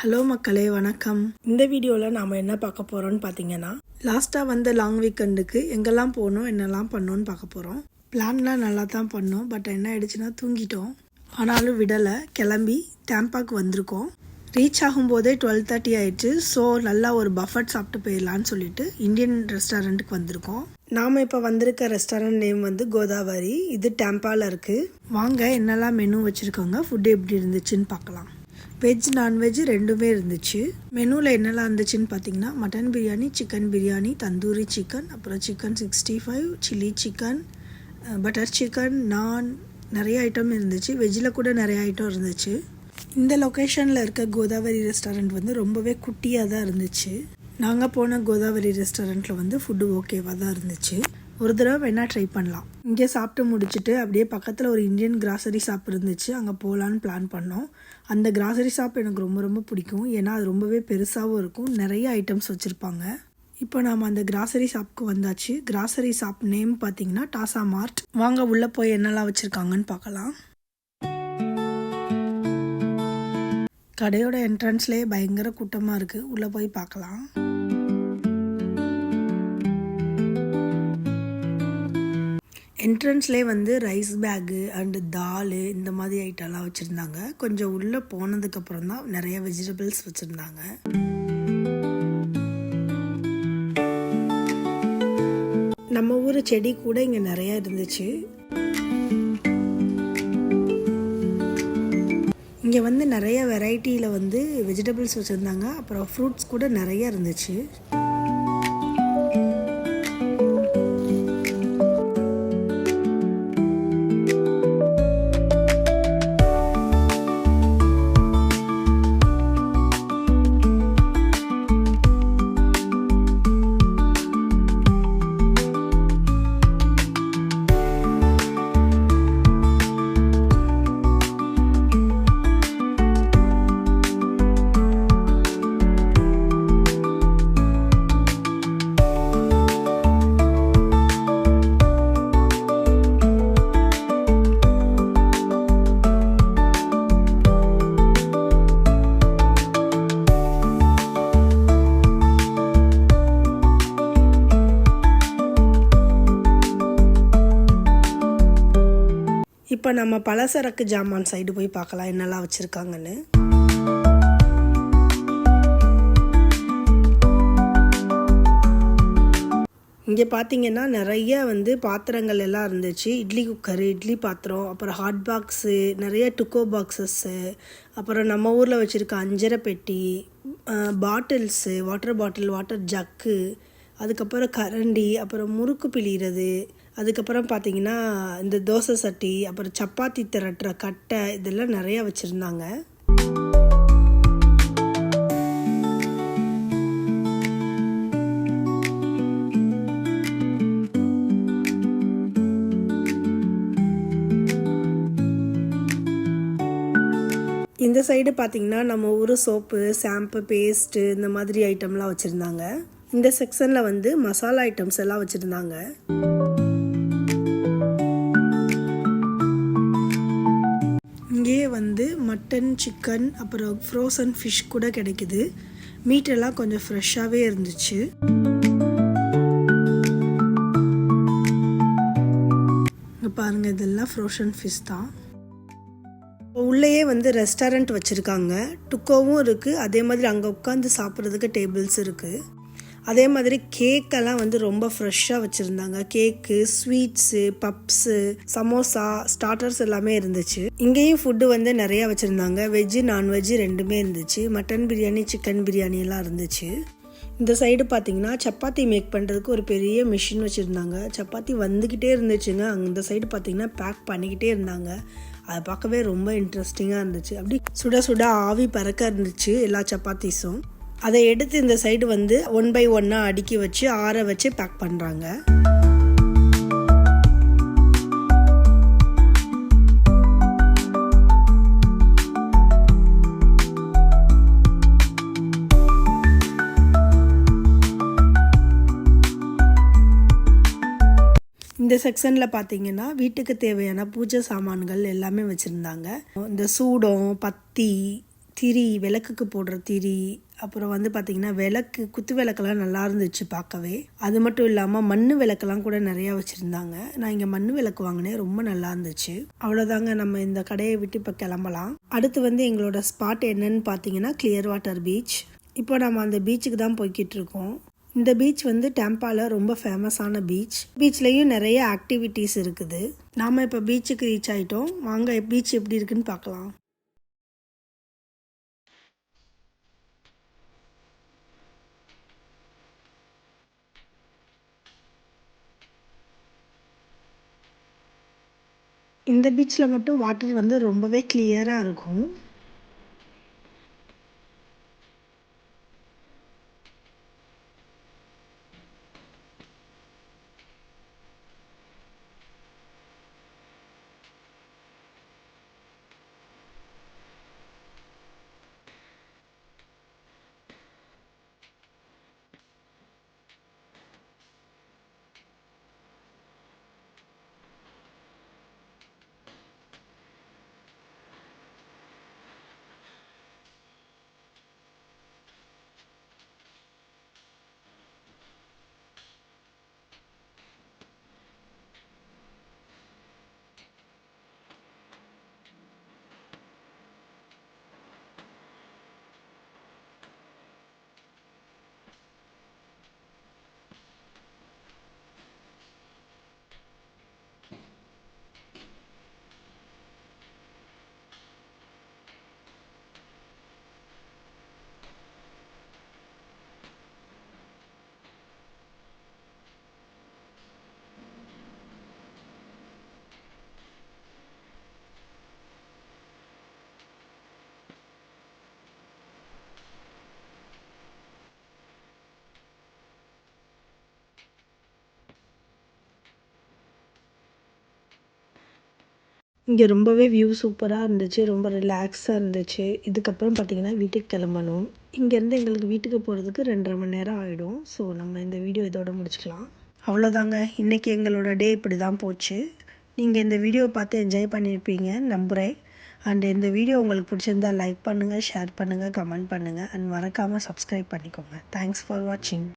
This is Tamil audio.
ஹலோ மக்களே, வணக்கம். இந்த வீடியோவில் நாம் என்ன பார்க்க போகிறோம்னு பார்த்தீங்கன்னா, லாஸ்ட்டாக வந்த லாங் வீக்கெண்டுக்கு எங்கெல்லாம் போகணும், என்னெல்லாம் பண்ணோன்னு பார்க்க போகிறோம். பிளான்லாம் நல்லா தான் பண்ணோம், பட் என்ன ஆயிடுச்சுன்னா தூங்கிட்டோம். ஆனாலும் விடலை, கிளம்பி டேம்பாக்கு வந்திருக்கோம். ரீச் ஆகும்போதே 12:30 ஆயிடுச்சு. ஸோ நல்லா ஒரு பஃபட் சாப்பிட்டு போயிடலான்னு சொல்லிட்டு இந்தியன் ரெஸ்டாரண்ட்டுக்கு வந்திருக்கோம். நாம் இப்போ வந்திருக்க ரெஸ்டாரண்ட் நேம் வந்து கோதாவரி. இது டேம்பாவில் இருக்குது. வாங்க என்னெல்லாம் மெனு வச்சுருக்கோங்க, ஃபுட்டு எப்படி இருந்துச்சுன்னு பார்க்கலாம். வெஜ் நான்வெஜ் ரெண்டுமே இருந்துச்சு. மெனுவில் என்னெல்லாம் இருந்துச்சுன்னு பார்த்தீங்கன்னா, mutton biryani, chicken biryani, tandoori chicken, அப்புறம் chicken 65, chilli chicken, butter chicken, naan, நிறைய ஐட்டம் இருந்துச்சு. வெஜ்ஜில் கூட நிறைய ஐட்டம் இருந்துச்சு. இந்த லொக்கேஷனில் இருக்க கோதாவரி ரெஸ்டாரண்ட் வந்து ரொம்பவே குட்டியாக தான் இருந்துச்சு. நாங்கள் போன கோதாவரி ரெஸ்டாரண்ட்டில் வந்து ஃபுட்டு ஓகேவாக தான் இருந்துச்சு. ஒரு தடவை வேணால் ட்ரை பண்ணலாம். இங்கே சாப்பிட்டு முடிச்சுட்டு அப்படியே பக்கத்தில் ஒரு இந்தியன் கிராசரி ஷாப் இருந்துச்சு, அங்கே போகலான்னு பிளான் பண்ணோம். அந்த கிராசரி ஷாப் எனக்கு ரொம்ப ரொம்ப பிடிக்கும், ஏன்னா அது ரொம்பவே பெருசாகவும் இருக்கும், நிறைய ஐட்டம்ஸ் வச்சுருப்பாங்க. இப்போ நாம் அந்த கிராசரி ஷாப்புக்கு வந்தாச்சு. கிராசரி ஷாப் நேம் பார்த்தீங்கன்னா டாசா மார்ட். வாங்க உள்ளே போய் என்னெல்லாம் வச்சுருக்காங்கன்னு பார்க்கலாம். கடையோட என்ட்ரன்ஸ்லேயே பயங்கர கூட்டமாக இருக்குது, உள்ளே போய் பார்க்கலாம். என்ட்ரன்ஸ்லேயே வந்து ரைஸ் பேக்கு அண்டு தால் இந்த மாதிரி ஐட்டம்லாம் வச்சுருந்தாங்க. கொஞ்சம் உள்ளே போனதுக்கப்புறம் தான் நிறைய வெஜிடபிள்ஸ் வச்சுருந்தாங்க. நம்ம ஊர் செடி கூட இங்கே நிறையா இருந்துச்சு. இங்கே வந்து நிறைய வெரைட்டியில் வந்து வெஜிடபிள்ஸ் வச்சுருந்தாங்க. அப்புறம் ஃப்ரூட்ஸ் கூட நிறைய இருந்துச்சு. இப்போ நம்ம பலசரக்கு ஜாமான் சைடு போய் பார்க்கலாம் என்னெல்லாம் வச்சுருக்காங்கன்னு. இங்கே பார்த்தீங்கன்னா நிறைய வந்து பாத்திரங்கள் எல்லாம் இருந்துச்சு. இட்லி குக்கரு, இட்லி பாத்திரம், அப்புறம் ஹாட் பாக்ஸு, நிறைய டுக்கோ பாக்ஸஸ்ஸு, அப்புறம் நம்ம ஊரில் வச்சுருக்க அஞ்சரை பெட்டி, bottles, water bottle, water jug, அதுக்கப்புறம் கரண்டி, அப்புறம் முறுக்கு பிழிகிறது, அதுக்கப்புறம் பார்த்தீங்கன்னா இந்த தோசை சட்டி, அப்புறம் சப்பாத்தி திரட்டுற கட்டை, இதெல்லாம் நிறையா வச்சுருந்தாங்க. இந்த சைடு பார்த்தீங்கன்னா நம்ம ஊர் சோப்பு, ஷாம்பு, பேஸ்ட்டு இந்த மாதிரி ஐட்டம்லாம் வச்சுருந்தாங்க. இந்த செக்ஷனில் வந்து மசாலா ஐட்டம்ஸ் எல்லாம் வச்சுருந்தாங்க. இங்கே வந்து மட்டன், சிக்கன், அப்புறம் ஃப்ரோசன் ஃபிஷ் கூட கிடைக்குது. மீட்டெல்லாம் கொஞ்சம் ஃப்ரெஷ்ஷாகவே இருந்துச்சு. இங்கே பாருங்கள், இதெல்லாம் ஃப்ரோசன் ஃபிஷ் தான். உள்ளேயே வந்து ரெஸ்டாரண்ட் வச்சுருக்காங்க. டுக்கோவும் இருக்குது, அதே மாதிரி அங்கே உட்காந்து சாப்பிட்றதுக்கு டேபிள்ஸ் இருக்குது. அதே மாதிரி கேக்கெல்லாம் வந்து ரொம்ப ஃப்ரெஷ்ஷாக வச்சுருந்தாங்க. கேக்கு, ஸ்வீட்ஸு, பப்ஸு, சமோசா, ஸ்டார்டர்ஸ் எல்லாமே இருந்துச்சு. இங்கேயும் ஃபுட்டு வந்து நிறையா வச்சுருந்தாங்க. வெஜ்ஜு நான்வெஜ்ஜு ரெண்டுமே இருந்துச்சு. மட்டன் பிரியாணி, சிக்கன் பிரியாணி எல்லாம் இருந்துச்சு. இந்த சைடு பார்த்தீங்கன்னா சப்பாத்தி மேக் பண்ணுறதுக்கு ஒரு பெரிய மிஷின் வச்சுருந்தாங்க. சப்பாத்தி வந்துக்கிட்டே இருந்துச்சுங்க. அந்த சைடு பார்த்தீங்கன்னா பேக் பண்ணிக்கிட்டே இருந்தாங்க. அதை பார்க்கவே ரொம்ப இன்ட்ரெஸ்டிங்காக இருந்துச்சு. அப்படி சுட சுட ஆவி பறக்க இருந்துச்சு எல்லா சப்பாத்திஸும். அதை எடுத்து இந்த சைடு வந்து 1 by 1 அடுக்கி வச்சு ஆற வச்சு பேக் பண்ணுறாங்க. இந்த செக்ஷனில் பார்த்தீங்கன்னா வீட்டுக்கு தேவையான பூஜை சாமான்கள் எல்லாமே வச்சுருந்தாங்க. இந்த சூடம், பத்தி, திரி, விளக்குக்கு போடுற திரி, அப்புறம் வந்து பார்த்திங்கன்னா விளக்கு, குத்து விளக்கெல்லாம் நல்லா இருந்துச்சு பார்க்கவே. அது மட்டும் இல்லாமல் மண் விளக்கெல்லாம் கூட நிறையா வச்சுருந்தாங்க. நான் இங்கே மண் விளக்கு வாங்கினேன், ரொம்ப நல்லா இருந்துச்சு. அவ்வளோதாங்க, நம்ம இந்த கடையை விட்டு இப்போ கிளம்பலாம். அடுத்து வந்து எங்களோட ஸ்பாட் என்னன்னு பார்த்தீங்கன்னா கிளியர் வாட்டர் பீச். இப்போ நம்ம அந்த பீச்சுக்கு தான் போய்கிட்டு இருக்கோம். இந்த பீச் வந்து டேம்பாவில் ரொம்ப ஃபேமஸான பீச். பீச்லேயும் நிறைய ஆக்டிவிட்டீஸ் இருக்குது. நாம் இப்போ பீச்சுக்கு ரீச் ஆகிட்டோம். வாங்க பீச் எப்படி இருக்குன்னு பார்க்கலாம். இந்த பீச்சில் மட்டும் வாட்டர் வந்து ரொம்பவே கிளியராக இருக்கும். இங்கே ரொம்பவே வியூ சூப்பராக இருந்துச்சு, ரொம்ப ரிலாக்ஸாக இருந்துச்சு. இதுக்கப்புறம் பார்த்திங்கன்னா வீட்டுக்கு கிளம்பணும். இங்கேருந்து எங்களுக்கு வீட்டுக்கு போகிறதுக்கு 2.5 மணி நேரம் ஆகிடும். ஸோ நம்ம இந்த வீடியோ இதோட முடிச்சுக்கலாம். அவ்வளோதாங்க, இன்றைக்கி எங்களோட டே இப்படி தான் போச்சு. நீங்கள் இந்த வீடியோவை பார்த்து என்ஜாய் பண்ணியிருப்பீங்க நம்புகிறேன். அண்ட் இந்த வீடியோ உங்களுக்கு பிடிச்சிருந்தால் லைக் பண்ணுங்கள், ஷேர் பண்ணுங்கள், கமெண்ட் பண்ணுங்கள் அண்ட் மறக்காமல் சப்ஸ்கிரைப் பண்ணிக்கோங்க. தேங்க்ஸ் ஃபார் வாட்சிங்.